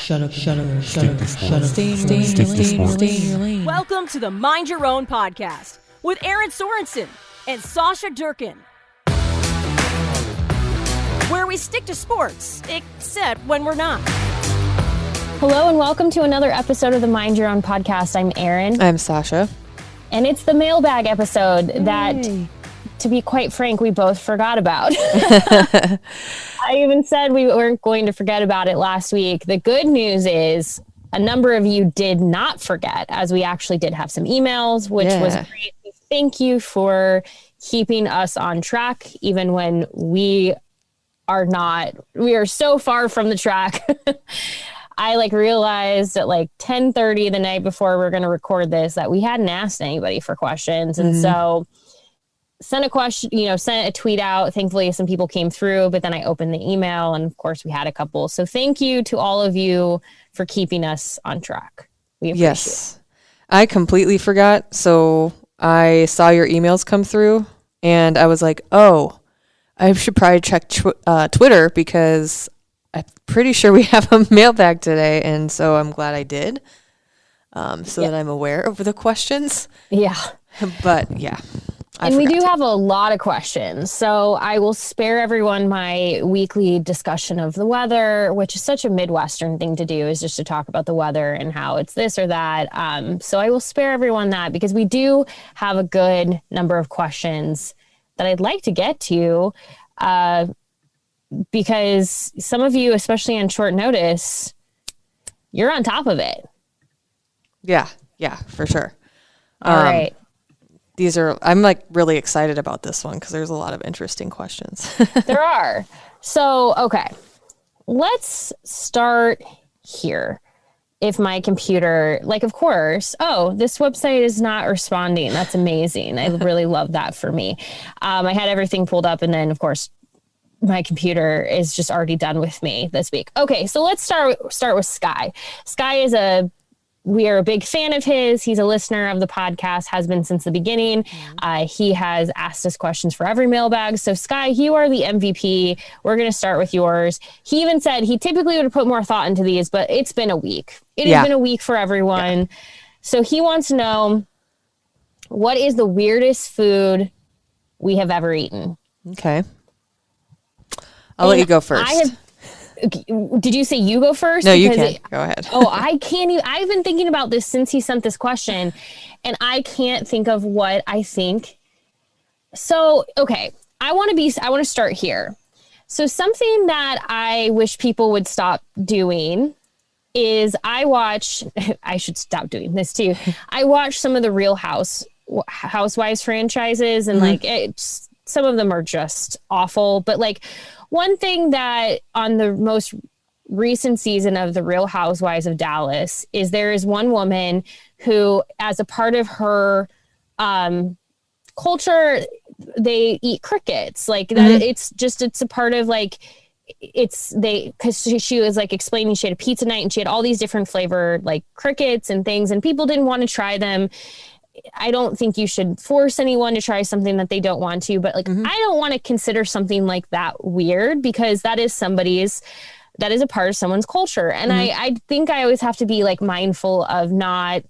Stay in your lane. Welcome to the Mind Your Own podcast with Aaron Sorensen and Sasha Durkin, where we stick to sports, except when we're not. Hello and welcome to another episode of the Mind Your Own podcast. I'm Aaron. I'm Sasha. And it's the mailbag episode that, to be quite frank, we both forgot about. I even said we weren't going to forget about it last week. The good news is a number of you did not forget, as we actually did have some emails, which was great. Thank you for keeping us on track, even when we are not. We are so far from the track. I realized at 10:30 the night before we were going to record this that we hadn't asked anybody for questions. And so sent a question, sent a tweet out. Thankfully, some people came through, but then I opened the email and of course we had a couple. So thank you to all of you for keeping us on track. We appreciate it. I completely forgot. So I saw your emails come through and I was like, oh, I should probably check Twitter because I'm pretty sure we have a mailbag today, and so I'm glad I did, that I'm aware of the questions. Yeah. But, yeah. We do have a lot of questions, so I will spare everyone my weekly discussion of the weather, which is such a Midwestern thing to do, is just to talk about the weather and how it's this or that. So I will spare everyone that because we do have a good number of questions that I'd like to get to, because some of you, especially on short notice, you're on top of it. Yeah, for sure. All right. I'm really excited about this one because there's a lot of interesting questions. There are. So, okay, let's start here. If my computer, of course, this website is not responding. That's amazing. I really love that for me. I had everything pulled up and then, of course, my computer is just already done with me this week. Okay, so let's start with Sky. Sky we are a big fan of his. He's a listener of the podcast, has been since the beginning. He has asked us questions for every mailbag. So Sky, you are the MVP. We're going to start with yours. He even said he typically would have put more thought into these, but it's been a week. It has been a week for everyone. Yeah. So he wants to know, what is the weirdest food we have ever eaten? Okay. I'll let you go first. Did you say you go first? No, you can. Go ahead. I can't even. I've been thinking about this since he sent this question, and I can't think of what I think. So, okay, I want to start here. So something that I wish people would stop doing is I should stop doing this too. I watch some of the Real Housewives franchises, and some of them are just awful, but one thing that on the most recent season of The Real Housewives of Dallas is there is one woman who, as a part of her culture, they eat crickets. It's a part of because she was explaining she had a pizza night and she had all these different flavored crickets and things, and people didn't want to try them. I don't think you should force anyone to try something that they don't want to, but I don't want to consider something like that weird because that is a part of someone's culture. And I think I always have to be mindful of not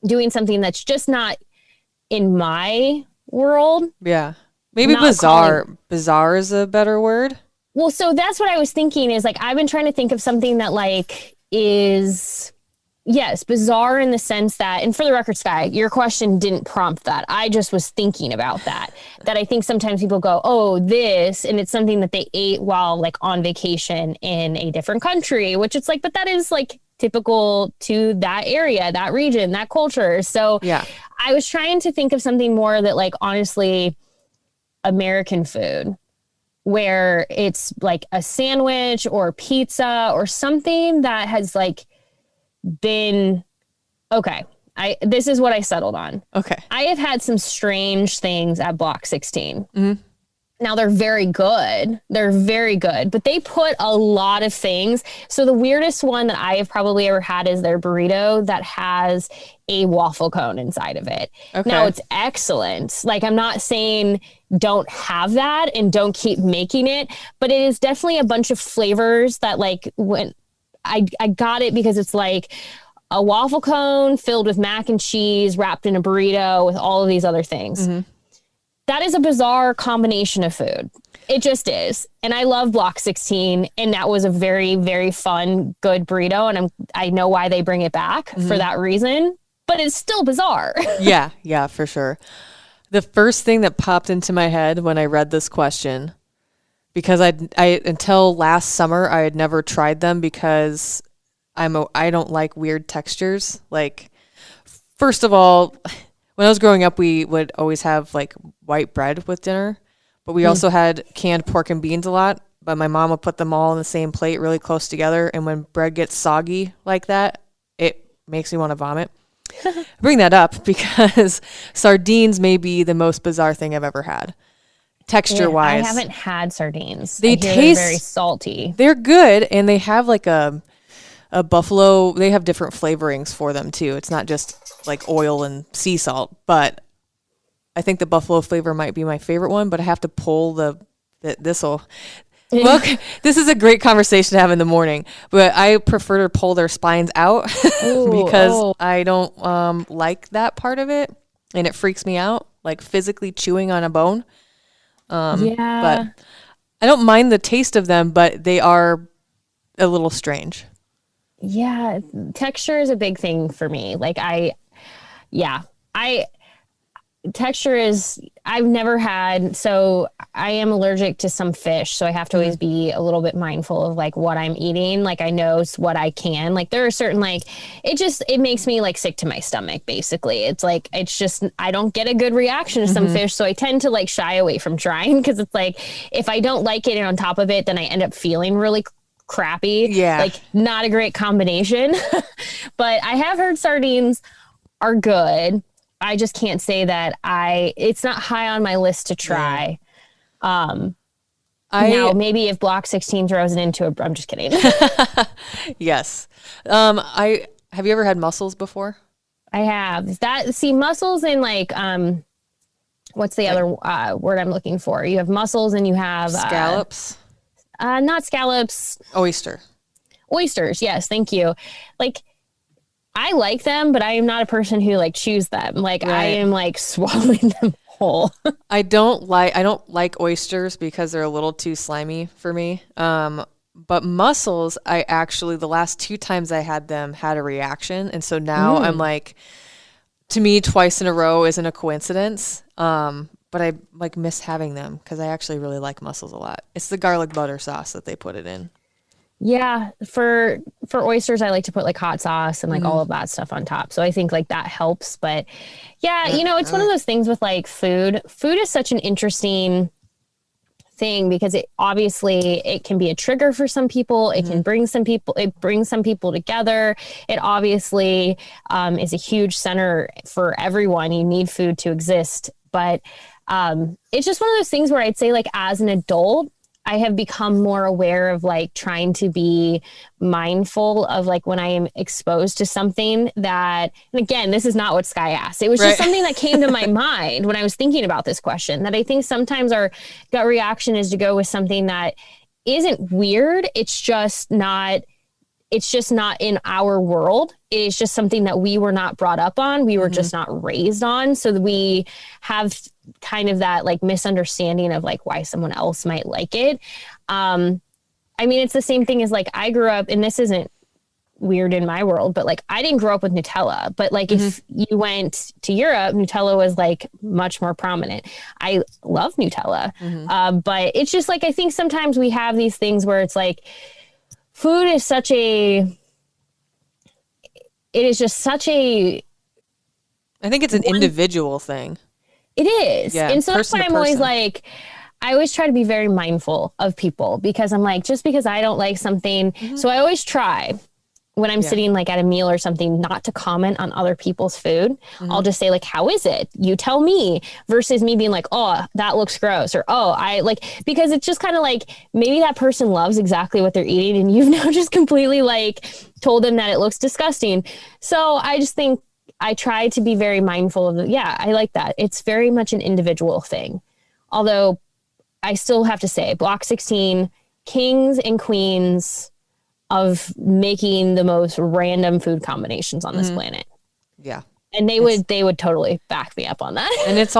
doing something that's just not in my world. Yeah. Maybe bizarre. Bizarre is a better word. Well, so that's what I was thinking is I've been trying to think of something that is... Yes, bizarre in the sense that, and for the record, Sky, your question didn't prompt that. I just was thinking about that I think sometimes people go, oh, this, and it's something that they ate while on vacation in a different country, which it's but that is typical to that area, that region, that culture. So yeah, I was trying to think of something more that honestly, American food, where it's a sandwich or pizza or something that has been okay. This is what I settled on. Okay. I have had some strange things at Block 16. Mm-hmm. Now they're very good. But they put a lot of things. So the weirdest one that I have probably ever had is their burrito that has a waffle cone inside of it. Okay. Now it's excellent. I'm not saying don't have that and don't keep making it, but it is definitely a bunch of flavors that when I got it because it's like a waffle cone filled with mac and cheese wrapped in a burrito with all of these other things. Mm-hmm. That is a bizarre combination of food. It just is. And I love Block 16. And that was a very, very fun, good burrito. And I know why they bring it back for that reason, but it's still bizarre. Yeah, for sure. The first thing that popped into my head when I read this question, because I until last summer, I had never tried them because I don't like weird textures. Like, first of all, when I was growing up, we would always have like white bread with dinner, but we also had canned pork and beans a lot. But my mom would put them all on the same plate really close together. And when bread gets soggy like that, it makes me want to vomit. I bring that up because sardines may be the most bizarre thing I've ever had. Texture wise. I haven't had sardines. They they're taste very salty. They're good, and they have like a buffalo. They have different flavorings for them too. It's not just like oil and sea salt, but I think the buffalo flavor might be my favorite one. But I have to pull this'll. Well, this is a great conversation to have in the morning, but I prefer to pull their spines out because I don't like that part of it, and it freaks me out, like physically chewing on a bone. But I don't mind the taste of them, but they are a little strange. Yeah, texture is a big thing for me. Like texture is, I've never had, so I am allergic to some fish, so I have to always be a little bit mindful of like what I'm eating. Like I know what I can, like there are certain, like, it makes me like sick to my stomach, basically. It's like, it's just, I don't get a good reaction to some fish, so I tend to like shy away from trying, because it's like, if I don't like it and on top of it, then I end up feeling really crappy. Yeah. Like not a great combination. But I have heard sardines are good. I just can't say that it's not high on my list to try. Now maybe if Block 16 throws it into I'm just kidding. Yes. Have you ever had mussels before? I have mussels and like, what's the other word I'm looking for? You have mussels and you have scallops. Not scallops. Oysters. Yes. Thank you. Like, I like them, but I am not a person who like chews them. Like I am like swallowing them whole. I don't like oysters because they're a little too slimy for me. But mussels, I actually, the last 2 times I had them, had a reaction. And so now I'm like, to me, twice in a row isn't a coincidence. But I like miss having them because I actually really like mussels a lot. It's the garlic butter sauce that they put it in. Yeah, for oysters, I like to put like hot sauce and like all of that stuff on top. So I think like that helps. But yeah, it's one of those things with like food. Food is such an interesting thing because it can be a trigger for some people. It can bring some people. It brings some people together. It obviously is a huge center for everyone. You need food to exist, but it's just one of those things where I'd say like as an adult, I have become more aware of like trying to be mindful of like when I am exposed to something that, and again, this is not what Sky asked. It was just something that came to my mind when I was thinking about this question, that I think sometimes our gut reaction is to go with something that isn't weird. It's just not in our world. It is just something that we were not brought up on. We were just not raised on. So we have kind of that like misunderstanding of like why someone else might like it. I mean, it's the same thing as like I grew up, and this isn't weird in my world, but like I didn't grow up with Nutella, but like if you went to Europe, Nutella was like much more prominent. I love Nutella. But it's just like, I think sometimes we have these things where it's like, food is I think it's an individual thing. It is. Yeah, and so that's why I'm always like, I always try to be very mindful of people because I'm like, just because I don't like something. So I always try when I'm sitting like at a meal or something, not to comment on other people's food. I'll just say like, how is it? You tell me, versus me being like, oh, that looks gross. Or, oh, I like, because it's just kind of like, maybe that person loves exactly what they're eating and you've now just completely like told them that it looks disgusting. So I just think I try to be very mindful of I like that. It's very much an individual thing. Although I still have to say Block 16, kings and queens of making the most random food combinations on this planet. Yeah. And they would totally back me up on that. And it's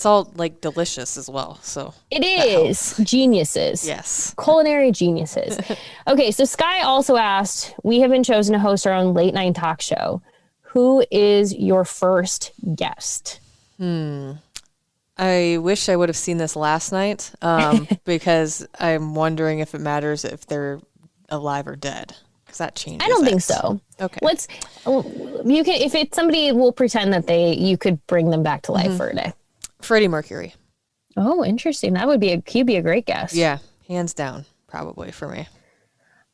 all like delicious as well. So It is geniuses. Yes. Culinary geniuses. Okay. So Sky also asked, we have been chosen to host our own late night talk show. Who is your first guest? I wish I would have seen this last night because I'm wondering if it matters if they're alive or dead. Because that changes. I don't think so. Okay. You can, if it's somebody, we'll pretend that you could bring them back to life for a day. Freddie Mercury. Oh, interesting. He'd be a great guest. Yeah, hands down, probably for me.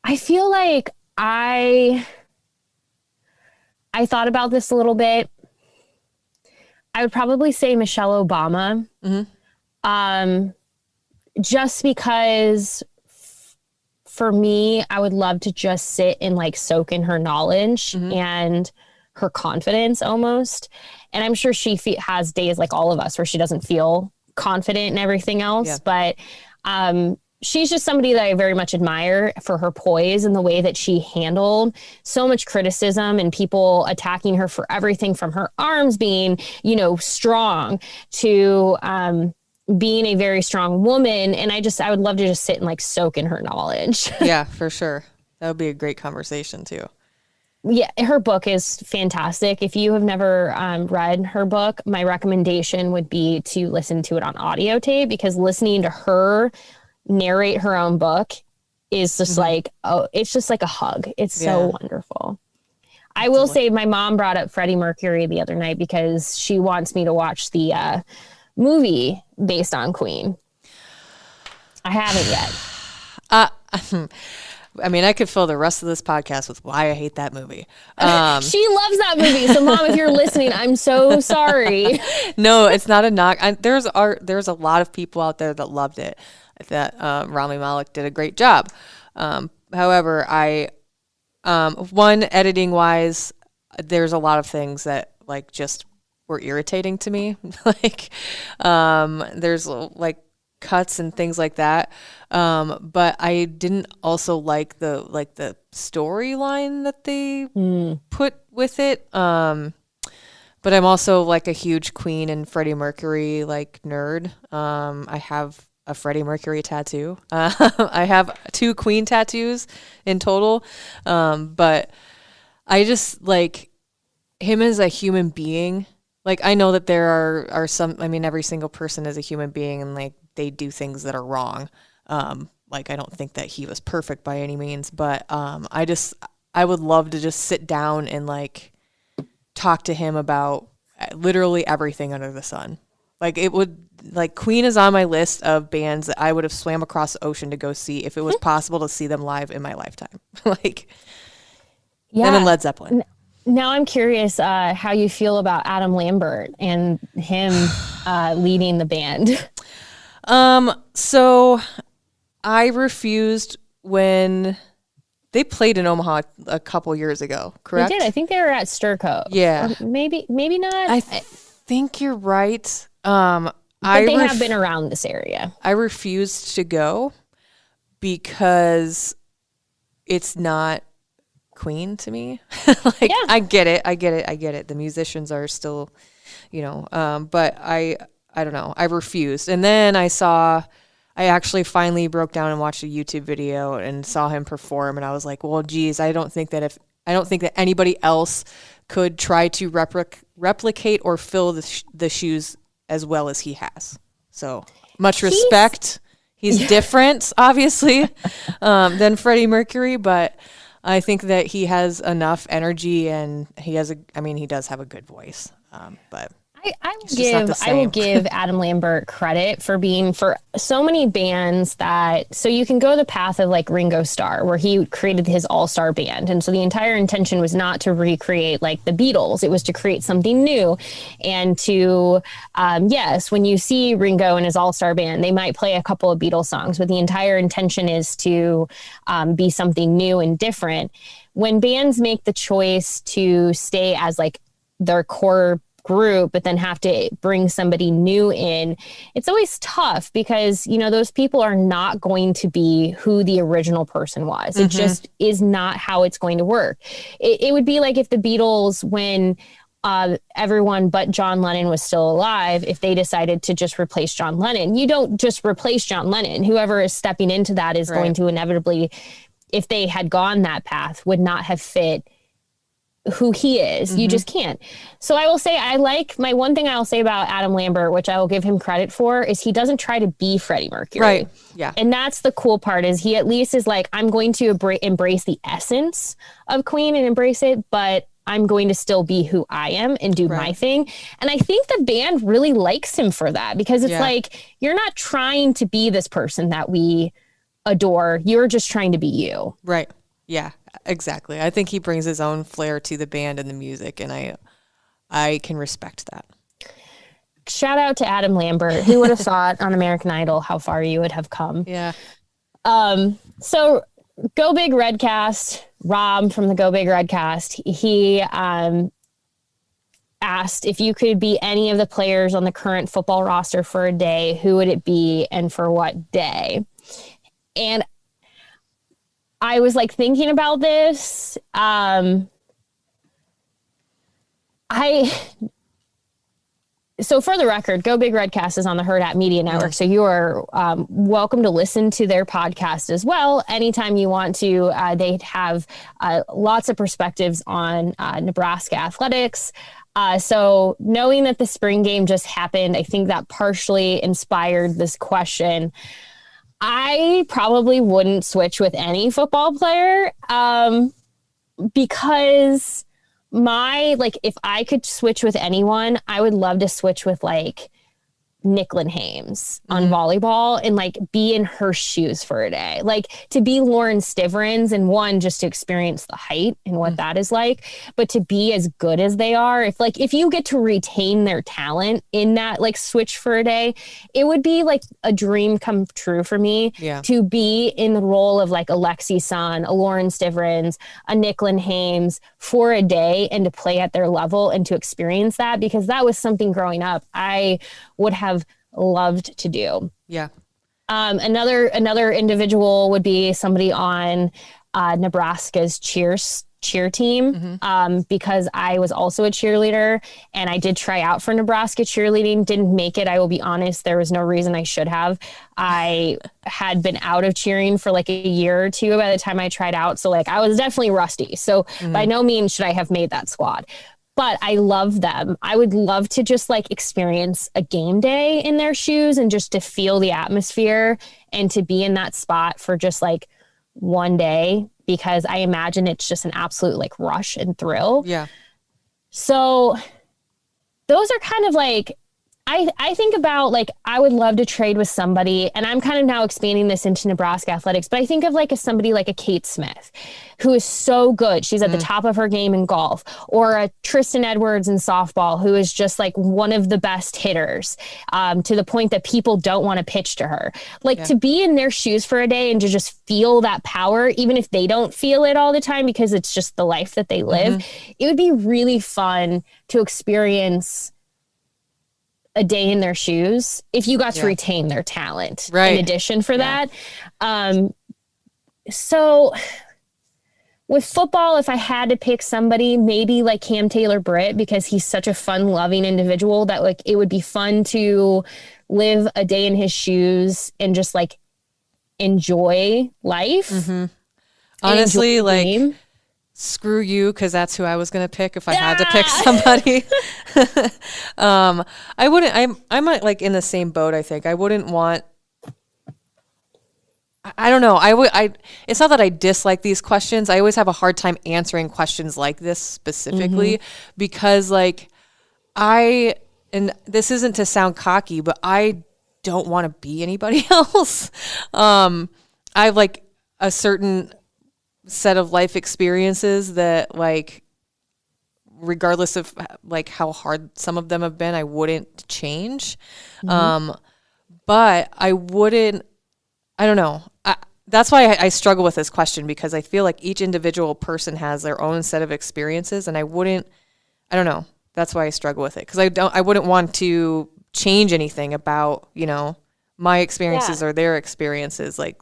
I feel like I thought about this a little bit. I would probably say Michelle Obama. Just because for me, I would love to just sit and like soak in her knowledge and her confidence almost. And I'm sure she has days like all of us where she doesn't feel confident and everything else. Yeah. But she's just somebody that I very much admire for her poise and the way that she handled so much criticism and people attacking her for everything from her arms being, strong to being a very strong woman. And I would love to just sit and like soak in her knowledge. Yeah, for sure. That would be a great conversation too. Yeah, her book is fantastic. If you have never read her book, my recommendation would be to listen to it on audio tape, because listening to her narrate her own book is just it's just like a hug. It's so wonderful. I will say my mom brought up Freddie Mercury the other night because she wants me to watch the movie based on Queen. I haven't yet. I mean, I could fill the rest of this podcast with why I hate that movie. She loves that movie. So, Mom, if you're listening, I'm so sorry. No, it's not a knock. There's a lot of people out there that loved it. That Rami Malek did a great job. However, editing wise, there's a lot of things that like just were irritating to me. Like, there's like cuts and things like that. But I didn't also like the storyline that they put with it. But I'm also like a huge Queen and Freddie Mercury like nerd. I have a Freddie Mercury tattoo. I have 2 Queen tattoos in total. But I just like him as a human being. Like, I know that there are some, I mean, every single person is a human being and like they do things that are wrong. Like, I don't think that he was perfect by any means, but I would love to just sit down and like talk to him about literally everything under the sun. Like, Queen is on my list of bands that I would have swam across the ocean to go see if it was possible to see them live in my lifetime. Like, and then Led Zeppelin. Now I'm curious how you feel about Adam Lambert and him leading the band. So I refused when they played in Omaha a couple years ago, correct? They did. I think they were at Sturco. Yeah. Or maybe not. I think you're right. But they have been around this area. I refused to go because it's not Queen to me. I get it. The musicians are still, but I don't know. I refused. And then I actually finally broke down and watched a YouTube video and saw him perform. And I was like, well, geez, I don't think that anybody else could try to replicate or fill the shoes as well as he has. So much respect. He's different, obviously, than Freddie Mercury, but I think that he has enough energy and he does have a good voice. But I will give Adam Lambert credit for being for so many bands so you can go the path of like Ringo Starr, where he created his all-star band. And so the entire intention was not to recreate like the Beatles. It was to create something new and to, yes, when you see Ringo and his all-star band, they might play a couple of Beatles songs, but the entire intention is to be something new and different. When bands make the choice to stay as like their core group, but then have to bring somebody new in, it's always tough because, you know, those people are not going to be who the original person was. It just is not how it's going to work. It would be like if the Beatles, when everyone but John Lennon was still alive, if they decided to just replace John Lennon. You don't just replace John Lennon. Whoever is stepping into that is going to inevitably, if they had gone that path, would not have fit who he is. You just can't. So I will say, my one thing I'll say about Adam Lambert, which I will give him credit for, is he doesn't try to be Freddie Mercury. Right. Yeah. And that's the cool part, is he at least is like, I'm going to embrace the essence of Queen and embrace it, but I'm going to still be who I am and do my thing. And I think the band really likes him for that, because it's like, you're not trying to be this person that we adore. You're just trying to be you. Right. Yeah, exactly. I think he brings his own flair to the band and the music, and I can respect that. Shout out to Adam Lambert. Who would have thought on American Idol how far you would have come? Yeah. So Go Big Redcast, Rob from the Go Big Redcast, he asked if you could be any of the players on the current football roster for a day, who would it be and for what day? And I was like thinking about this. So for the record, Go Big Redcast is on the Herd App Media Network. So you are welcome to listen to their podcast as well anytime you want to. They have lots of perspectives on Nebraska athletics. So knowing that the spring game just happened, I think that partially inspired this question. I probably wouldn't switch with any football player because if I could switch with anyone, I would love to switch with like Nicklin Hames on volleyball and like be in her shoes for a day, like to be Lauren Stivrins, and one, just to experience the height and what that is like, but to be as good as they are. If you get to retain their talent in that like switch for a day, it would be like a dream come true for me to be in the role of like a Lexi Sun, a Lauren Stivrins, a Nicklin Hames for a day, and to play at their level and to experience that, because that was something growing up I would have loved to do. Yeah. Another individual would be somebody on Nebraska's cheer team, because I was also a cheerleader and I did try out for Nebraska cheerleading, didn't make it. I will be honest, there was no reason I should have. I had been out of cheering for like a year or two by the time I tried out. So like I was definitely rusty. So by no means should I have made that squad. But I love them. I would love to just like experience a game day in their shoes and just to feel the atmosphere and to be in that spot for just like one day, because I imagine it's just an absolute like rush and thrill. Yeah. So those are kind of like, I think about like, I would love to trade with somebody, and I'm kind of now expanding this into Nebraska athletics, but I think of like somebody like a Kate Smith, who is so good. She's at the top of her game in golf, or a Tristan Edwards in softball, who is just like one of the best hitters, to the point that people don't want to pitch to her. To be in their shoes for a day and to just feel that power, even if they don't feel it all the time, because it's just the life that they live. It would be really fun to experience a day in their shoes if you got to retain their talent in addition for that. So with football, if I had to pick somebody, maybe like Cam Taylor-Britt, because he's such a fun, loving individual that like it would be fun to live a day in his shoes and just like enjoy life. Honestly, like screw you, because that's who I was going to pick if I had to pick somebody. I wouldn't, I'm like in the same boat, I think. I wouldn't want, I don't know. It's not that I dislike these questions. I always have a hard time answering questions like this specifically, because like and this isn't to sound cocky, but I don't want to be anybody else. I have like a certain set of life experiences that like, regardless of like how hard some of them have been, I wouldn't change. But I don't know. That's why I struggle with this question, because I feel like each individual person has their own set of experiences, and I don't know. That's why I struggle with it. Because I wouldn't want to change anything about, my experiences or their experiences. Like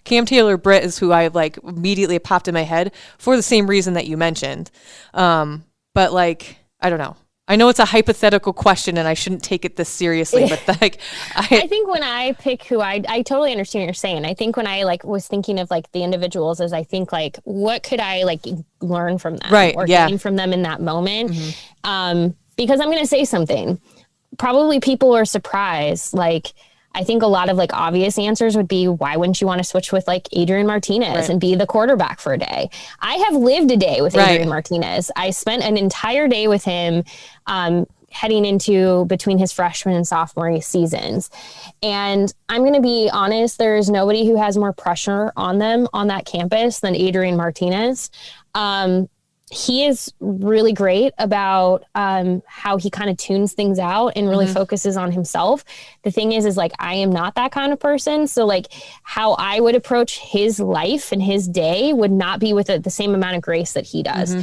Cam Taylor Britt is who I like immediately popped in my head for the same reason that you mentioned. But like, I don't know. I know it's a hypothetical question and I shouldn't take it this seriously, but like, I think when I pick who I totally understand what you're saying. I think when I like was thinking of like the individuals as I think like, what could I like learn from them or gain from them in that moment? Because I'm going to say something, probably people are surprised. Like, I think a lot of like obvious answers would be, why wouldn't you want to switch with like Adrian Martinez and be the quarterback for a day? I have lived a day with Adrian Martinez. I spent an entire day with him heading into between his freshman and sophomore seasons. And I'm going to be honest, there is nobody who has more pressure on them on that campus than Adrian Martinez. He is really great about how he kind of tunes things out and really focuses on himself. The thing is like, I am not that kind of person. So like how I would approach his life and his day would not be with the same amount of grace that he does.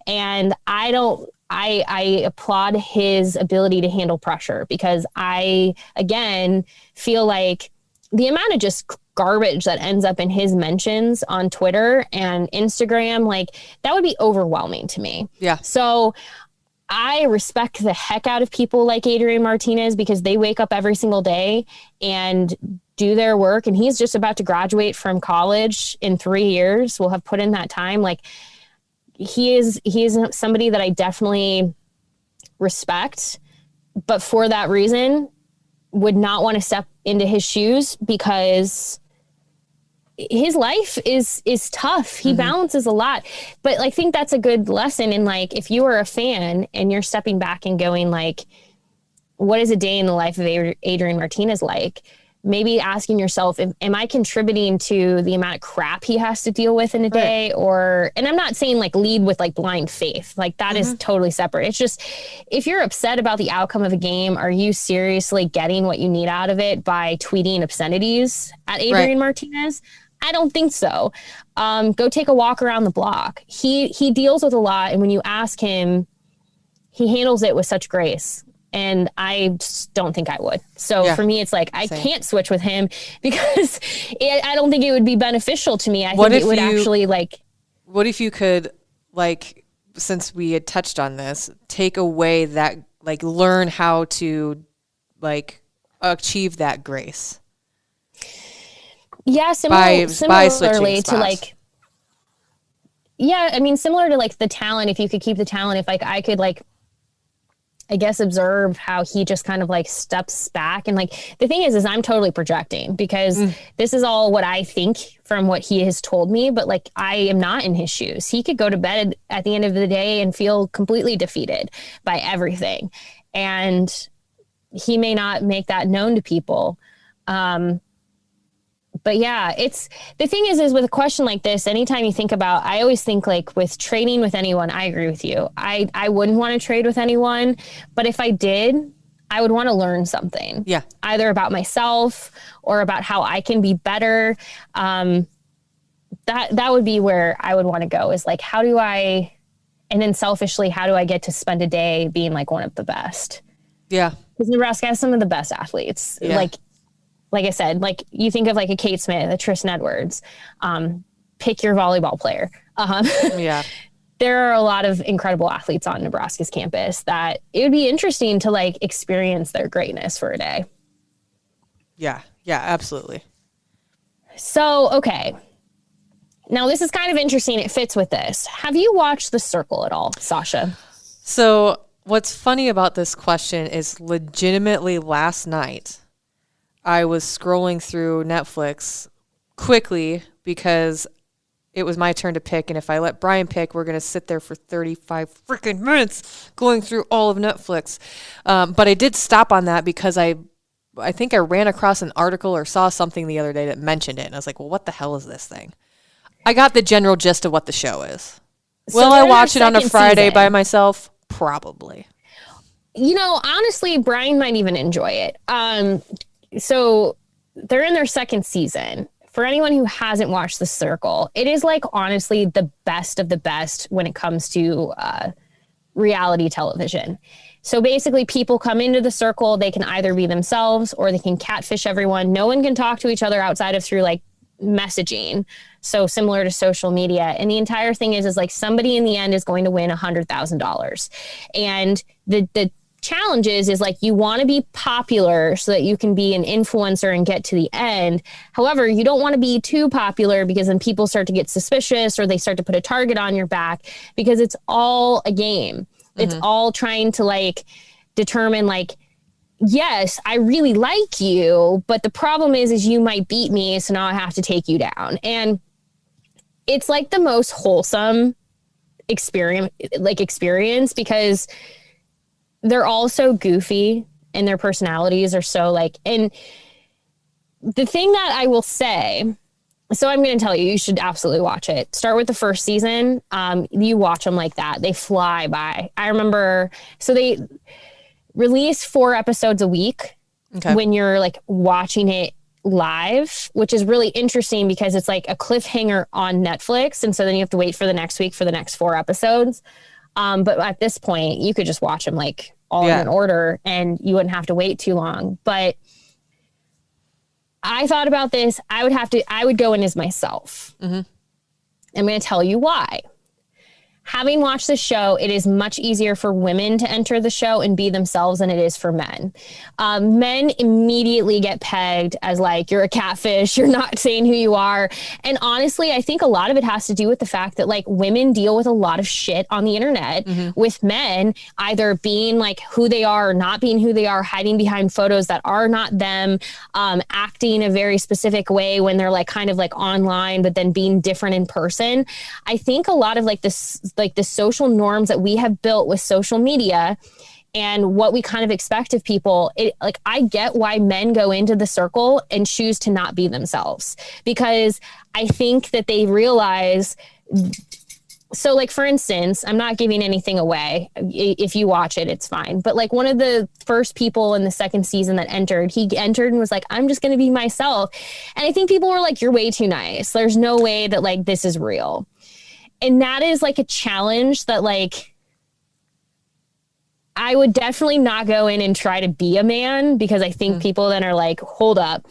And I applaud his ability to handle pressure, because I, again, feel like the amount of just garbage that ends up in his mentions on Twitter and Instagram, like that would be overwhelming to me. Yeah. So I respect the heck out of people like Adrian Martinez, because they wake up every single day and do their work. And he's just about to graduate from college in 3 years. Will have put in that time. Like he is somebody that I definitely respect, but for that reason would not want to step into his shoes, because his life is tough. He balances a lot, but I think that's a good lesson in like, if you are a fan and you're stepping back and going like, what is a day in the life of Adrian Martinez like? Maybe asking yourself, am I contributing to the amount of crap he has to deal with in a day? And I'm not saying like lead with like blind faith, like that is totally separate. It's just, if you're upset about the outcome of a game, are you seriously getting what you need out of it by tweeting obscenities at Adrian Martinez? I don't think so. Go take a walk around the block. He deals with a lot. And when you ask him, he handles it with such grace. And I just don't think I would. So for me, it's like, I can't switch with him, because I don't think it would be beneficial to me. I think it would actually like. What if you could, like, since we had touched on this, take away that, like, learn how to, like, achieve that grace? Yeah, similarly to like. Yeah, I mean, similar to like the talent, if you could keep the talent, if like I could like, I guess, observe how he just kind of like steps back. And like, the thing is I'm totally projecting, because this is all what I think from what he has told me, but like, I am not in his shoes. He could go to bed at the end of the day and feel completely defeated by everything. And he may not make that known to people. But yeah, it's the thing is with a question like this, anytime you think about, I always think like with trading with anyone, I agree with you. I wouldn't want to trade with anyone, but if I did, I would want to learn something. Yeah. Either about myself or about how I can be better. That would be where I would want to go, is like, how do I, and then selfishly, how do I get to spend a day being like one of the best? Yeah. Because Nebraska has some of the best athletes. Yeah. Like I said, like you think of like a Kate Smith, a Tristan Edwards, pick your volleyball player. Yeah. There are a lot of incredible athletes on Nebraska's campus that it would be interesting to like experience their greatness for a day. Yeah. Yeah, absolutely. So, okay. Now this is kind of interesting. It fits with this. Have you watched The Circle at all, Sasha? So what's funny about this question is legitimately last night, I was scrolling through Netflix quickly because it was my turn to pick. And if I let Brian pick, we're going to sit there for 35 freaking minutes going through all of Netflix. But I did stop on that because I think I ran across an article or saw something the other day that mentioned it. And I was like, well, what the hell is this thing? I got the general gist of what the show is. So will I watch it on a Friday by myself? Probably. You know, honestly, Brian might even enjoy it. So they're in their second season. For anyone who hasn't watched The Circle, it is like honestly the best of the best when it comes to reality television. So basically people come into the circle, they can either be themselves or they can catfish everyone. No one can talk to each other outside of through like messaging. So similar to social media. And the entire thing is like somebody in the end is going to win $100,000. And the challenge is like you want to be popular so that you can be an influencer and get to the end. However, you don't want to be too popular because then people start to get suspicious or they start to put a target on your back because it's all a game. It's all trying to like determine like, yes, I really like you, but the problem is you might beat me. So now I have to take you down. And it's like the most wholesome experience because they're all so goofy and their personalities are so like, and the thing that I will say, so I'm going to tell you, you should absolutely watch it. Start with the first season. You watch them like that. They fly by. I remember, so they release 4 episodes a week when you're like watching it live, which is really interesting because it's like a cliffhanger on Netflix. And so then you have to wait for the next week for the next 4 episodes. But at this point, you could just watch them like all in order and you wouldn't have to wait too long. But I thought about this. I would go in as myself. I'm going to tell you why. Having watched the show, it is much easier for women to enter the show and be themselves than it is for men. Men immediately get pegged as like, you're a catfish, you're not saying who you are. And honestly, I think a lot of it has to do with the fact that like women deal with a lot of shit on the internet with men either being like who they are or not being who they are, hiding behind photos that are not them, acting a very specific way when they're like kind of like online, but then being different in person. I think a lot of like this, like the social norms that we have built with social media and what we kind of expect of people, like I get why men go into the circle and choose to not be themselves because I think that they realize. So like, for instance, I'm not giving anything away. If you watch it, it's fine. But like one of the first people in the second season that entered, he entered and was like, I'm just going to be myself. And I think people were like, you're way too nice. There's no way that like this is real. And that is like a challenge that like, I would definitely not go in and try to be a man because I think people then are like, hold up.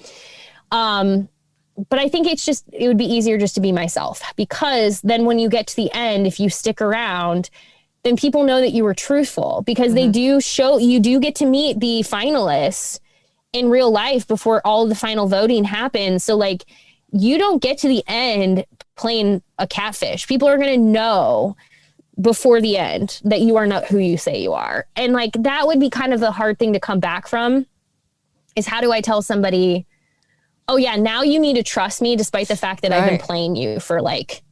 But I think it would be easier just to be myself because then when you get to the end, if you stick around, then people know that you were truthful because they do show, you do get to meet the finalists in real life before all the final voting happens. So like, you don't get to the end playing a catfish. People are going to know before the end that you are not who you say you are. And like, that would be kind of the hard thing to come back from is how do I tell somebody, oh yeah, now you need to trust me despite the fact that I've been playing you for like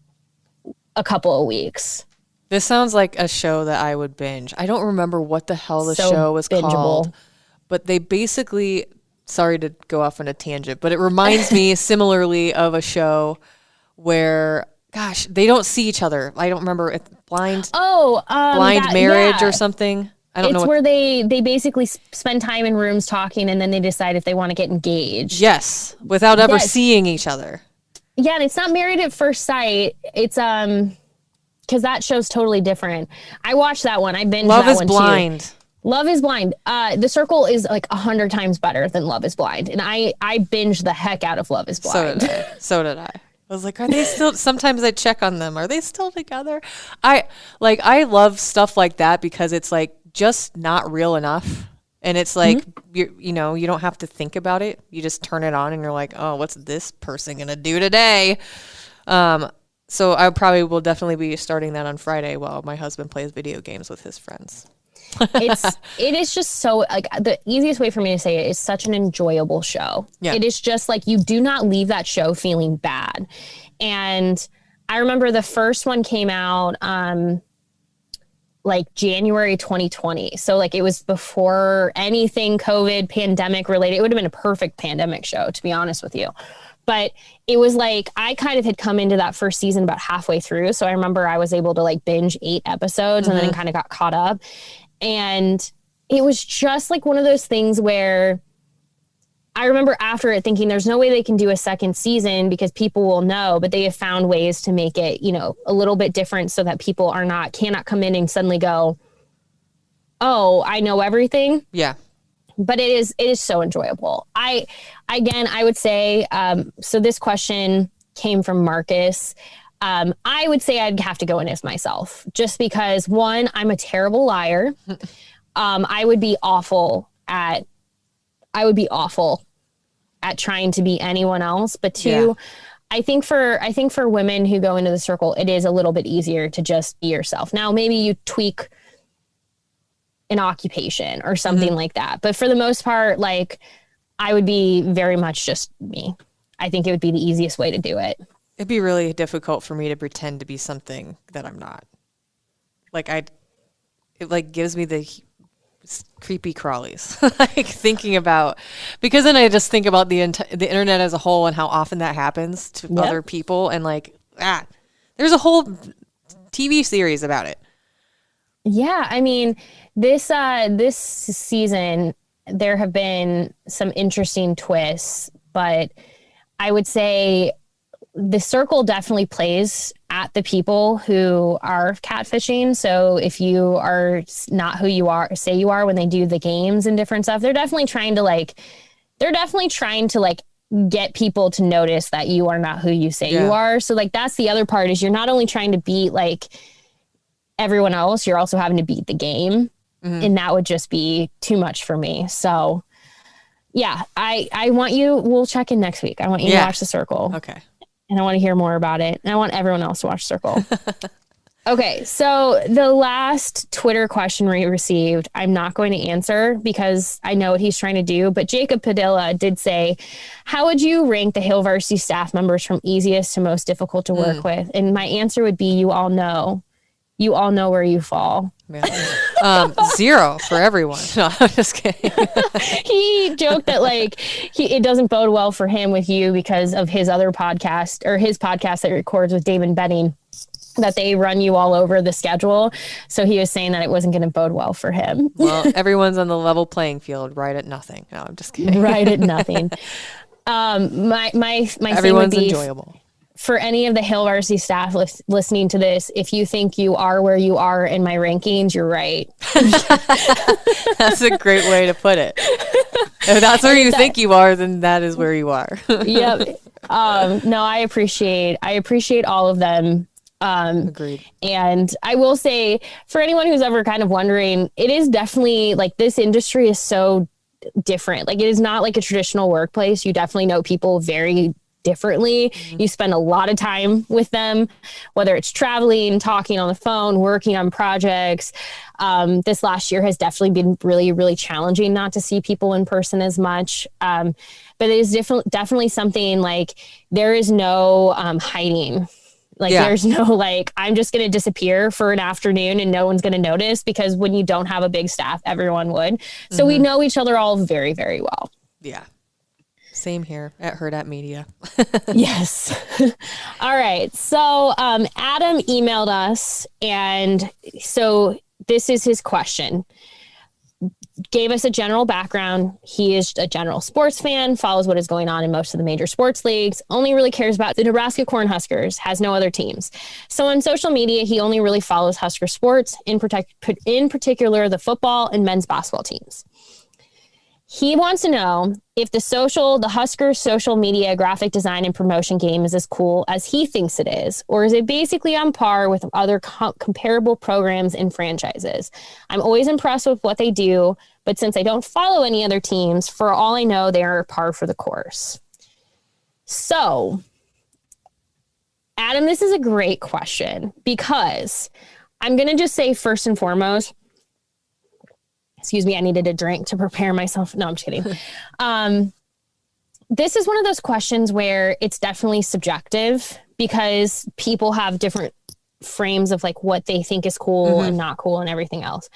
a couple of weeks. This sounds like a show that I would binge. I don't remember what the hell the show was called, but they basically, sorry to go off on a tangent, but it reminds me similarly of a show where, gosh, they don't see each other. I don't remember. It's blind marriage or something. I don't know. It's where they basically spend time in rooms talking and then they decide if they want to get engaged. Yes, without ever seeing each other. Yeah, and it's not Married at First Sight. It's because that show's totally different. I watched that one. I binged Love that is one Blind. Too. Love is Blind. The Circle is like 100 times better than Love is Blind. And I binged the heck out of Love is Blind. So did I. I was like, are they still, sometimes I check on them. Are they still together? I love stuff like that because it's like just not real enough. And it's like, you don't have to think about it. You just turn it on and you're like, oh, what's this person going to do today? So I probably will definitely be starting that on Friday while my husband plays video games with his friends. It is just so like the easiest way for me to say it is such an enjoyable show. Yeah. It is just like you do not leave that show feeling bad. And I remember the first one came out like January 2020. So like it was before anything COVID pandemic related. It would have been a perfect pandemic show, to be honest with you. But it was like I kind of had come into that first season about halfway through. So I remember I was able to like binge 8 episodes and then kind of got caught up. And it was just like one of those things where I remember after it thinking there's no way they can do a second season because people will know, but they have found ways to make it, a little bit different so that people cannot come in and suddenly go, oh, I know everything. Yeah. But it is so enjoyable. I would say, so this question came from Marcus. I would say I'd have to go in as myself, just because, one, I'm a terrible liar. I would be awful at trying to be anyone else. But two, I think for women who go into the circle, it is a little bit easier to just be yourself. Now, maybe you tweak an occupation or something like that. But for the most part, like, I would be very much just me. I think it would be the easiest way to do it. It'd be really difficult for me to pretend to be something that I'm not. Like, it like gives me the creepy crawlies, like thinking about, because then I just think about the internet as a whole and how often that happens to other people. And like, there's a whole TV series about it. Yeah. I mean, this season, there have been some interesting twists, but I would say the circle definitely plays at the people who are catfishing. So if you are not who you are, say you are, when they do the games and different stuff, they're definitely trying to get people to notice that you are not who you say you are. So like, that's the other part, is you're not only trying to beat like everyone else, you're also having to beat the game. And that would just be too much for me. So yeah, I want you, we'll check in next week. I want you to watch The Circle. Okay. And I want to hear more about it. And I want everyone else to watch Circle. Okay. So the last Twitter question we received, I'm not going to answer because I know what he's trying to do. But Jacob Padilla did say, how would you rank the Hill Varsity staff members from easiest to most difficult to work with? And my answer would be, you all know where you fall. 0 for everyone. No, I'm just kidding. He joked that like it doesn't bode well for him with you because of his other podcast, or his podcast that he records with Damon Benning, that they run you all over the schedule. So he was saying that it wasn't going to bode well for him. Well, everyone's on the level playing field, right at nothing. No, I'm just kidding. Right at nothing. My everyone's thing would be enjoyable. For any of the Hill Varsity staff listening to this, if you think you are where you are in my rankings, you're right. That's a great way to put it. If that's where you think you are, then that is where you are. Yep. No, I appreciate all of them. Agreed. And I will say, for anyone who's ever kind of wondering, it is definitely like, this industry is so different. Like, it is not like a traditional workplace. You definitely know people very differently. You spend a lot of time with them, whether it's traveling, talking on the phone, working on projects. This last year has definitely been really, really challenging not to see people in person as much. But it is definitely something like, there is no hiding. Like, there's no like, I'm just going to disappear for an afternoon and no one's going to notice, because when you don't have a big staff, everyone would. So we know each other all very, very well. Yeah. Same here at Hurrdat Media. Yes. All right. So Adam emailed us, and so this is his question. Gave us a general background. He is a general sports fan, follows what is going on in most of the major sports leagues, only really cares about the Nebraska Cornhuskers, has no other teams. So on social media, he only really follows Husker sports, in particular the football and men's basketball teams. He wants to know if the Husker social media graphic design and promotion game is as cool as he thinks it is, or is it basically on par with other comparable programs and franchises? I'm always impressed with what they do, but since I don't follow any other teams, for all I know, they are par for the course. So, Adam, this is a great question, because I'm going to just say, first and foremost, excuse me, I needed a drink to prepare myself. No, I'm just kidding. This is one of those questions where it's definitely subjective, because people have different frames of like what they think is cool and not cool and everything else.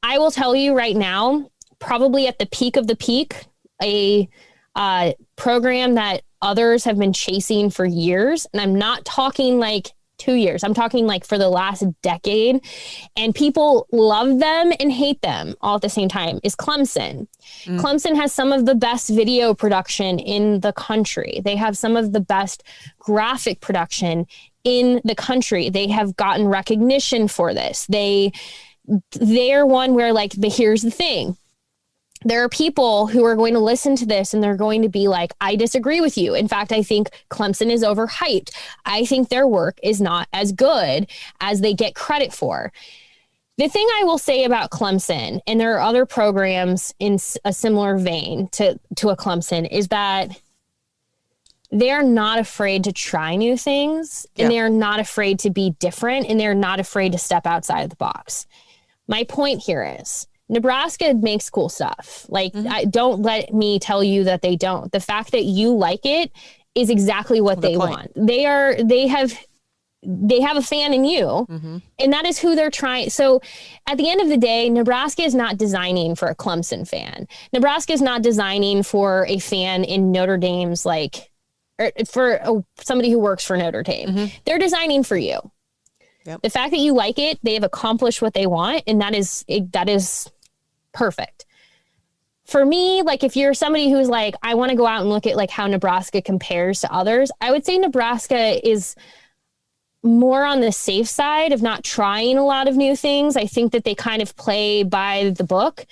I will tell you right now, probably at the peak of the peak, a program that others have been chasing for years, and I'm not talking like 2 years. I'm talking like for the last decade, and people love them and hate them all at the same time, is Clemson. Clemson has some of the best video production in the country. They have some of the best graphic production in the country. They have gotten recognition for this. They they're one where like, here's the thing. There are people who are going to listen to this and they're going to be like, I disagree with you. In fact, I think Clemson is overhyped. I think their work is not as good as they get credit for. The thing I will say about Clemson, and there are other programs in a similar vein to a Clemson, is that they're not afraid to try new things, and they're not afraid to be different, and they're not afraid to step outside of the box. My point here is Nebraska makes cool stuff. Like, don't let me tell you that they don't. The fact that you like it is exactly what they want. They have a fan in you, and that is who they're trying. So at the end of the day, Nebraska is not designing for a Clemson fan. Nebraska is not designing for a fan in Notre Dame's, like, or for somebody who works for Notre Dame. They're designing for you. Yep. The fact that you like it, they have accomplished what they want, and that is perfect. For me, like, if you're somebody who's like, I want to go out and look at like how Nebraska compares to others, I would say Nebraska is more on the safe side of not trying a lot of new things. I think that they kind of play by the book.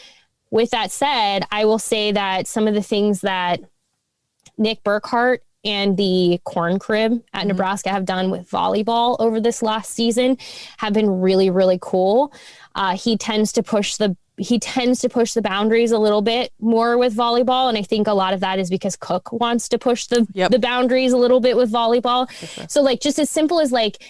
With that said, I will say that some of the things that Nick Burkhart and the Corn Crib at Nebraska have done with volleyball over this last season have been really, really cool. He tends to push the boundaries a little bit more with volleyball. And I think a lot of that is because Cook wants to push the boundaries a little bit with volleyball. Okay. So like, just as simple as like,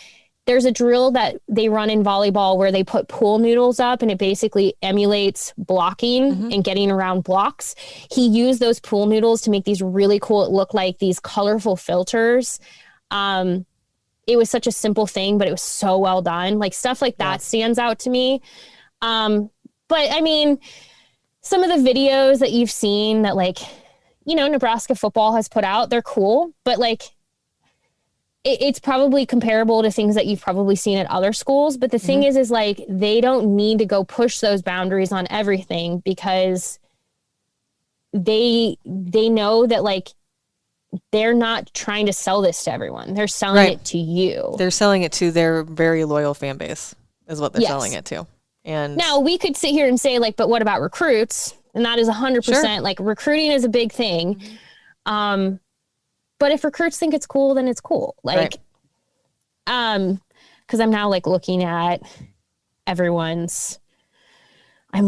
there's a drill that they run in volleyball where they put pool noodles up and it basically emulates blocking and getting around blocks. He used those pool noodles to make these really cool, it looked like these colorful filters. It was such a simple thing, but it was so well done. Like, stuff like that stands out to me. But I mean, some of the videos that you've seen that, like, you know, Nebraska football has put out, they're cool, but like, it's probably comparable to things that you've probably seen at other schools. But the thing is like, they don't need to go push those boundaries on everything, because they know that, like, they're not trying to sell this to everyone. They're selling it to you. They're selling it to their very loyal fan base is what they're selling it to. And now we could sit here and say, like, but what about recruits? And that is 100%, like, recruiting is a big thing. But if recruits think it's cool, then it's cool. Like, because I'm now like looking at I'm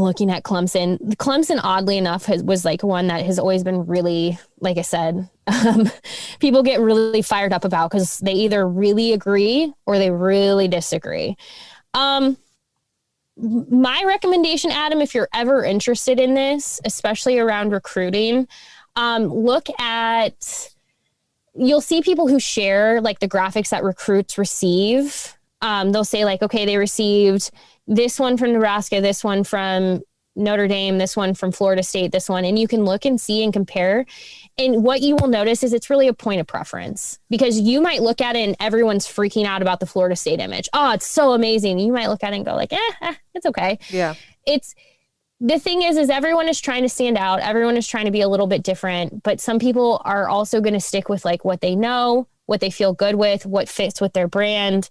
looking at Clemson. Clemson, oddly enough, was like one that has always been really, like I said, people get really fired up about, because they either really agree or they really disagree. My recommendation, Adam, if you're ever interested in this, especially around recruiting, look at, you'll see people who share like the graphics that recruits receive. They'll say like, okay, they received this one from Nebraska, this one from Notre Dame, this one from Florida State, this one, and you can look and see and compare. And what you will notice is it's really a point of preference, because you might look at it and everyone's freaking out about the Florida State image. Oh, it's so amazing. You might look at it and go like, it's okay. Yeah. The thing is everyone is trying to stand out. Everyone is trying to be a little bit different, but some people are also going to stick with like what they know, what they feel good with, what fits with their brand.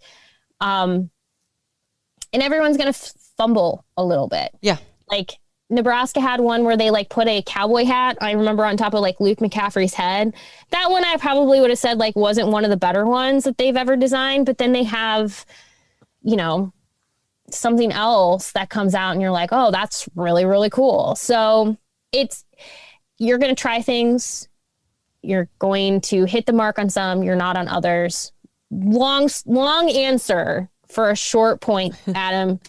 And everyone's going to fumble a little bit. Yeah. Like Nebraska had one where they like put a cowboy hat, I remember, on top of like Luke McCaffrey's head. That one I probably would have said like wasn't one of the better ones that they've ever designed, but then they have, you know, something else that comes out and you're like, oh, that's really, really cool. So you're going to try things. You're going to hit the mark on some, you're not on others. Long answer for a short point, Adam.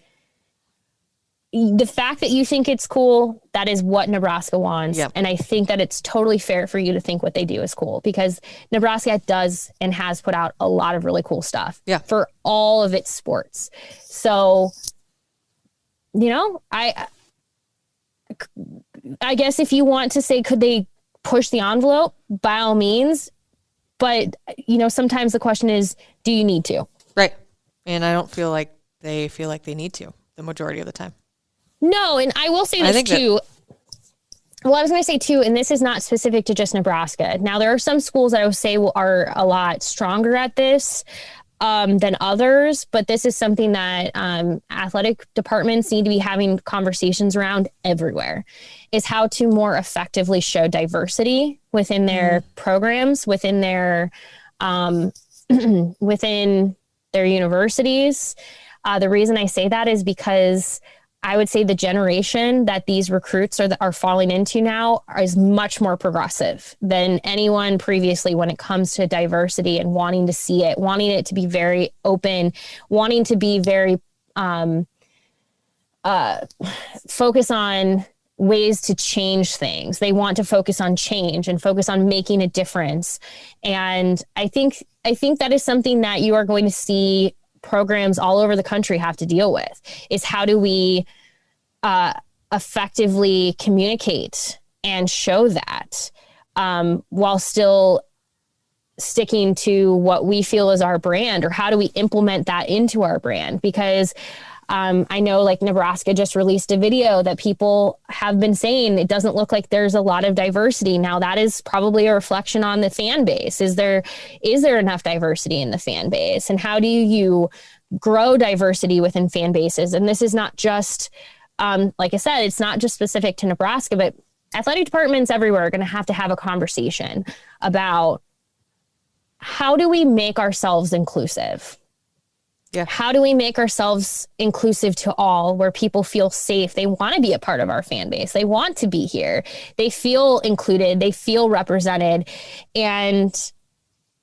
The fact that you think it's cool, that is what Nebraska wants. Yep. And I think that it's totally fair for you to think what they do is cool, because Nebraska does and has put out a lot of really cool stuff for all of its sports. So, you know, I guess if you want to say, could they push the envelope? By all means. But, you know, sometimes the question is, do you need to? Right. And I don't feel like they feel like they need to the majority of the time. No, and I will say this too. Well, I was going to say too, and this is not specific to just Nebraska. Now, there are some schools that I would say are a lot stronger at this. than others, but this is something that athletic departments need to be having conversations around everywhere, is how to more effectively show diversity within their programs, within their within their universities. The reason I say that is because I would say the generation that these recruits are falling into now is much more progressive than anyone previously when it comes to diversity and wanting to see it, wanting it to be very open, wanting to be very focus on ways to change things. They want to focus on change and focus on making a difference. And I think that is something that you are going to see programs all over the country have to deal with, is how do we effectively communicate and show that while still sticking to what we feel is our brand, or how do we implement that into our brand? Because I know like Nebraska just released a video that people have been saying it doesn't look like there's a lot of diversity. Now that is probably a reflection on the fan base. Is there enough diversity in the fan base? And how do you grow diversity within fan bases? And this is not just, like I said, it's not just specific to Nebraska, but athletic departments everywhere are going to have a conversation about how do we make ourselves inclusive? Yeah. How do we make ourselves inclusive to all, where people feel safe? They want to be a part of our fan base. They want to be here. They feel included. They feel represented. And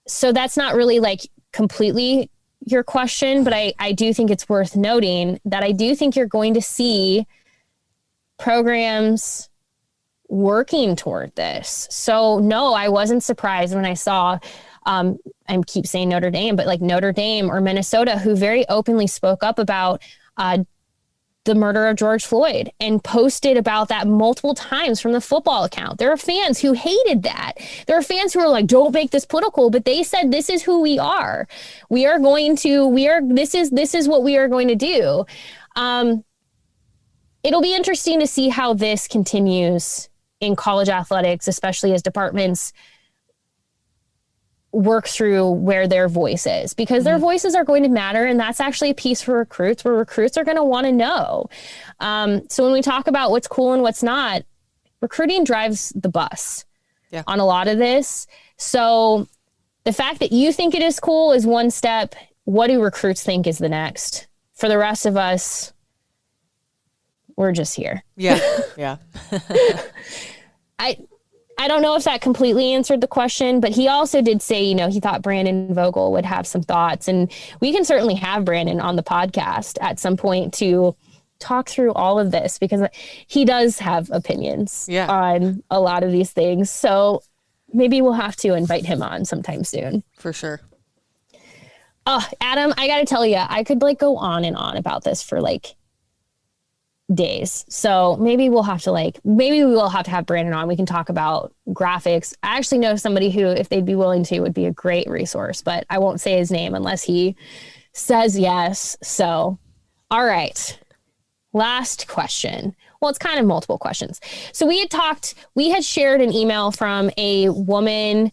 so that's not really like completely your question, but I do think it's worth noting that I do think you're going to see programs working toward this. So no, I wasn't surprised when I saw I keep saying Notre Dame, but like Notre Dame or Minnesota, who very openly spoke up about the murder of George Floyd and posted about that multiple times from the football account. There are fans who hated that. There are fans who are like, don't make this political, but they said, this is who we are. This is what we are going to do. It'll be interesting to see how this continues in college athletics, especially as departments work through where their voice is, because their voices are going to matter. And that's actually a piece for recruits, where recruits are going to want to know. So when we talk about what's cool and what's not, recruiting drives the bus on a lot of this. So the fact that you think it is cool is one step. What do recruits think is the next? For the rest of us, we're just here. Yeah. Yeah. I don't know if that completely answered the question, but he also did say, he thought Brandon Vogel would have some thoughts, and we can certainly have Brandon on the podcast at some point to talk through all of this, because he does have opinions on a lot of these things. So maybe we'll have to invite him on sometime soon. For sure. Oh, Adam, I got to tell you, I could go on and on about this for days. So maybe we will have to have Brandon on. We can talk about graphics. I actually know somebody who, if they'd be willing to, would be a great resource, but I won't say his name unless he says yes. So, all right. Last question. Well, it's kind of multiple questions. So we had shared an email from a woman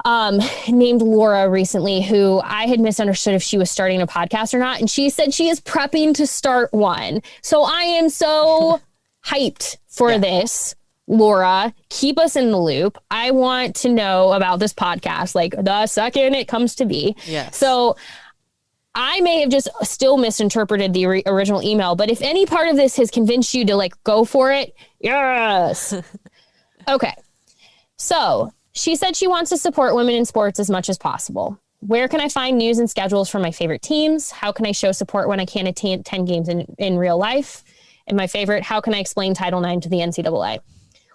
named Laura recently, who I had misunderstood if she was starting a podcast or not. And she said she is prepping to start one. So I am so hyped for this. Laura, keep us in the loop. I want to know about this podcast, the second it comes to be. Yes. So I may have just still misinterpreted the original email, but if any part of this has convinced you to go for it, yes. Okay. So she said she wants to support women in sports as much as possible. Where can I find news and schedules for my favorite teams? How can I show support when I can't attend 10 games in real life? And my favorite, how can I explain Title IX to the NCAA?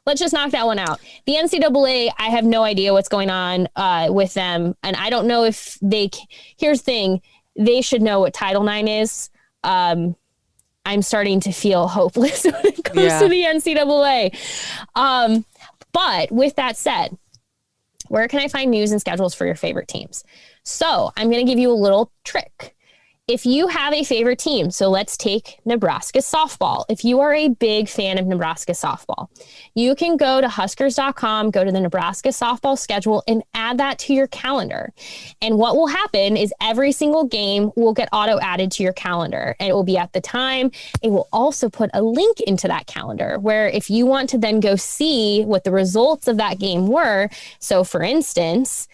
Let's just knock that one out. The NCAA, I have no idea what's going on with them. And I don't know if here's the thing, they should know what Title IX is. I'm starting to feel hopeless when it comes to the NCAA. But with that said, where can I find news and schedules for your favorite teams? So I'm going to give you a little trick. if you have a favorite team, so let's take Nebraska softball. If you are a big fan of Nebraska softball, you can go to Huskers.com, go to the Nebraska softball schedule, and add that to your calendar. And what will happen is every single game will get auto added to your calendar, and it will be at the time. It will also put a link into that calendar where if you want to then go see what the results of that game were. So for instance,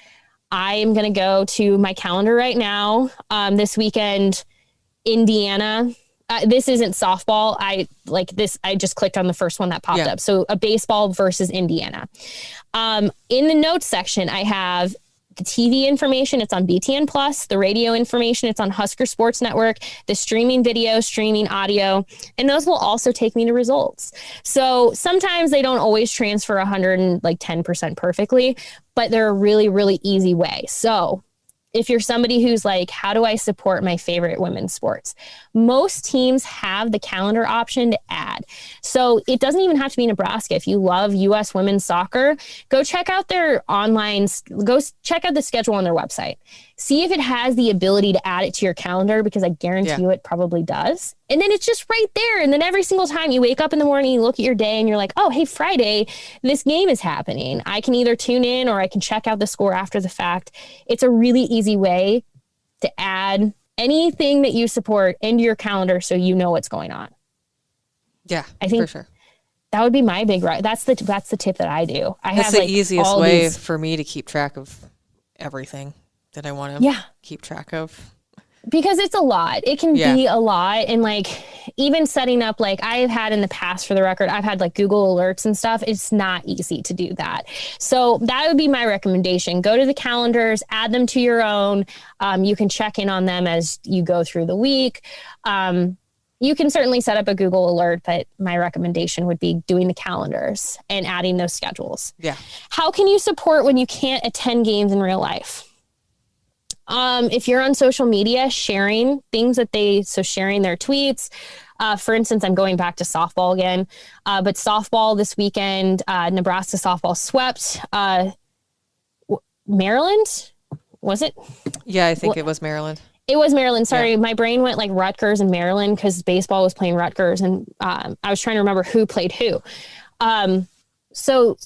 I am going to go to my calendar right now. This weekend, Indiana. This isn't softball. I just clicked on the first one that popped up. So a baseball versus Indiana. In the notes section, I have the TV information. It's on BTN Plus. The radio information. It's on Husker Sports Network. The streaming video, streaming audio, and those will also take me to results. So sometimes they don't always transfer 110% perfectly, but they're a really, really easy way. So if you're somebody who's like, how do I support my favorite women's sports? Most teams have the calendar option to add. So it doesn't even have to be Nebraska. If you love U.S. women's soccer, go check out their go check out the schedule on their website. See if it has the ability to add it to your calendar, because I guarantee you it probably does. And then it's just right there. And then every single time you wake up in the morning, you look at your day and you're like, oh, hey, Friday, this game is happening. I can either tune in or I can check out the score after the fact. It's a really easy way to add anything that you support into your calendar so you know what's going on. Yeah, I think for sure. That would be my big right. That's the tip that I do. That's the easiest way for me to keep track of everything that I want to keep track of. Because it's a lot. It can be a lot. And like even setting up, like I've had in the past, for the record, I've had like Google alerts and stuff. It's not easy to do that. So that would be my recommendation. Go to the calendars, add them to your own. You can check in on them as you go through the week. You can certainly set up a Google alert, but my recommendation would be doing the calendars and adding those schedules. Yeah. How can you support when you can't attend games in real life? If you're on social media, sharing things sharing their tweets. For instance, I'm going back to softball again, but softball this weekend, Nebraska softball swept Maryland. Was it? Yeah, I think it was Maryland. It was Maryland. Sorry, my brain went like Rutgers and Maryland because baseball was playing Rutgers, and I was trying to remember who played who. So,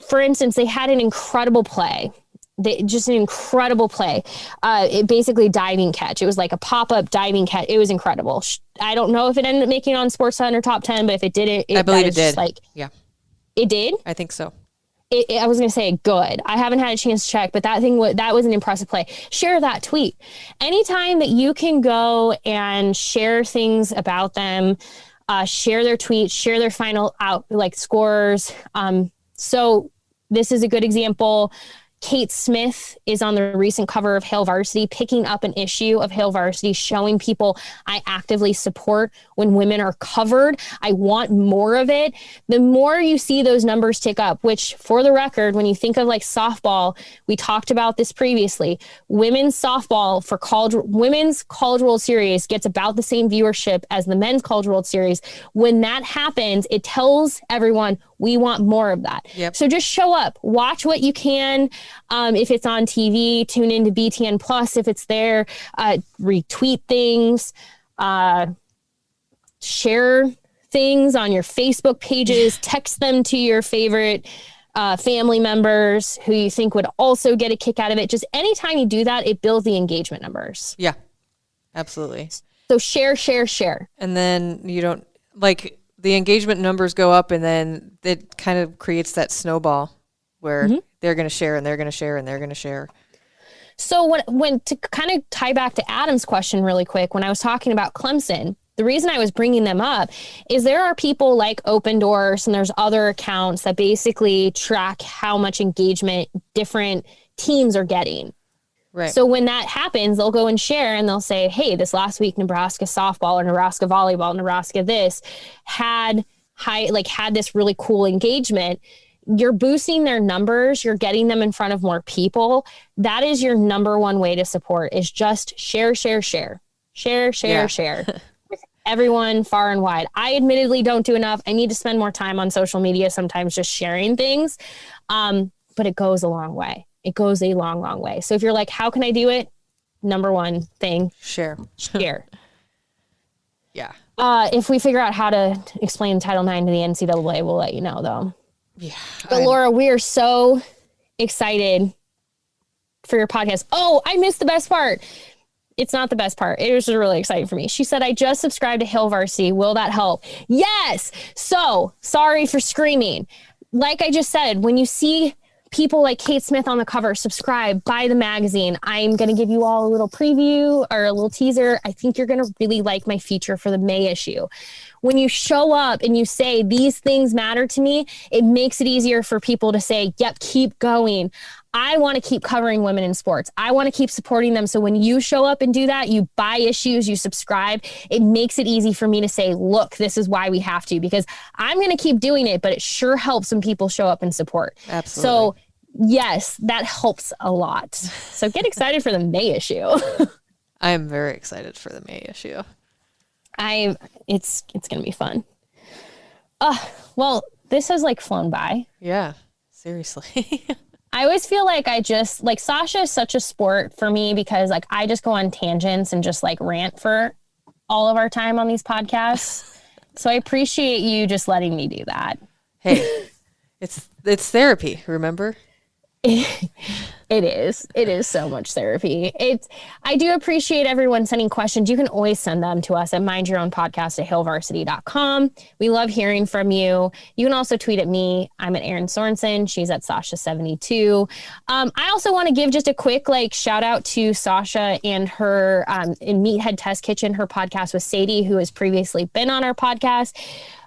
for instance, they had an incredible play. Just an incredible play. It basically diving catch. It was like a pop-up diving catch. It was incredible. I don't know if it ended up making it on SportsCenter or top 10, but if it didn't, I believe it did. It did? I think so. I was going to say good. I haven't had a chance to check, but that was an impressive play. Share that tweet. Anytime that you can go and share things about them, share their tweets, share their final out scores. So this is a good example. Kate Smith is on the recent cover of Hail Varsity, picking up an issue of Hail Varsity, showing people I actively support when women are covered. I want more of it. The more you see those numbers tick up, which for the record, when you think of like softball, we talked about this previously, women's softball for women's College World Series gets about the same viewership as the men's College World Series. When that happens, it tells everyone we want more of that. Yep. So just show up, watch what you can. If it's on TV, tune into BTN Plus. If it's there, retweet things, share things on your Facebook pages, text them to your favorite family members who you think would also get a kick out of it. Just anytime you do that, it builds the engagement numbers. Yeah, absolutely. So share. And then you don't the engagement numbers go up, and then it kind of creates that snowball where they're going to share and they're going to share and they're going to share. So when to kind of tie back to Adam's question really quick, when I was talking about Clemson, the reason I was bringing them up is there are people like Open Doors and there's other accounts that basically track how much engagement different teams are getting. Right. So when that happens, they'll go and share and they'll say, hey, this last week, Nebraska softball or Nebraska volleyball, Nebraska this had this really cool engagement. You're boosting their numbers. You're getting them in front of more people. That is your number one way to support is just share. Share with everyone far and wide. I admittedly don't do enough. I need to spend more time on social media, sometimes just sharing things. But it goes a long way. It goes a long, long way. So if you're like, how can I do it? number one thing. Share. Share. Yeah. If we figure out how to explain Title IX to the NCAA, we'll let you know, though. Yeah. But Laura, we are so excited for your podcast. Oh, I missed the best part. It's not the best part. It was just really exciting for me. She said, I just subscribed to Hail Varsity. Will that help? Yes. So sorry for screaming. Like I just said, when you see people like Kate Smith on the cover, subscribe, buy the magazine. I'm going to give you all a little preview or a little teaser. I think you're going to really like my feature for the May issue. When you show up and you say, these things matter to me, it makes it easier for people to say, yep, keep going. I want to keep covering women in sports. I want to keep supporting them. So when you show up and do that, you buy issues, you subscribe, it makes it easy for me to say, look, this is why we have to, because I'm going to keep doing it, but it sure helps when people show up and support. Absolutely. So yes, that helps a lot. So get excited for the May issue. I am very excited for the May issue. It's going to be fun. Well, this has like flown by. Yeah, seriously. I always feel like Sasha is such a sport for me because like I just go on tangents and just like rant for all of our time on these podcasts. So I appreciate you just letting me do that. Hey, it's therapy, remember? It is so much therapy. I do appreciate everyone sending questions. You can always send them to us at mindyourownpodcast@hailvarsity.com. We love hearing from you. You can also tweet at me. I'm at Erin Sorensen. She's at Sasha72. I also want to give just a quick shout out to Sasha and her in Meathead Test Kitchen, her podcast with Sadie, who has previously been on our podcast.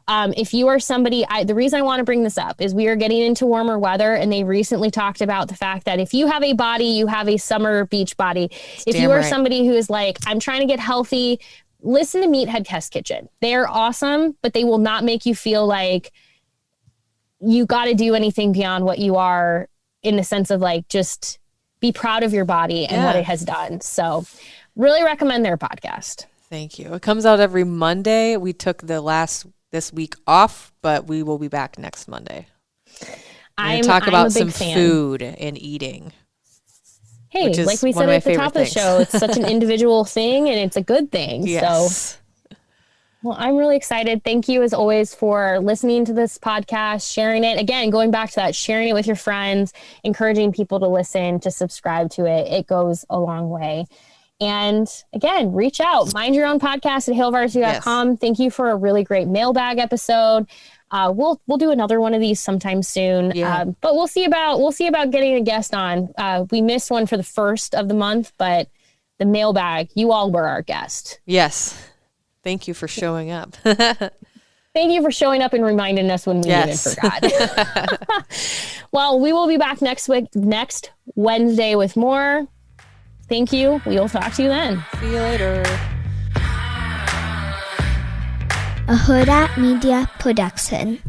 If you are somebody, the reason I want to bring this up is we are getting into warmer weather, and they recently talked about the fact that if you have a body, you have a summer beach body. If you are somebody who is like, I'm trying to get healthy, listen to Meathead Test Kitchen. They're awesome, but they will not make you feel like you got to do anything beyond what you are, in the sense of just be proud of your body and what it has done. So really recommend their podcast. Thank you. It comes out every Monday. We took this week off, but we will be back next Monday. I'm talk about some food and eating. Hey, like we said at the top of the show, it's such an individual thing and it's a good thing. Yes. So, well, I'm really excited. Thank you as always for listening to this podcast, sharing it. Again, going back to that, sharing it with your friends, encouraging people to listen, to subscribe to it. It goes a long way. And again, reach out, mindyourownpodcast@hailvarsity.com. Yes. Thank you for a really great mailbag episode. We'll do another one of these sometime soon. Yeah. But we'll see about getting a guest on. We missed one for the first of the month, but the mailbag, you all were our guest. Yes. Thank you for showing up. Thank you for showing up and reminding us when we even forgot. Well, we will be back next Wednesday with more. Thank you. We'll talk to you then. See you later. A Huda Media Production.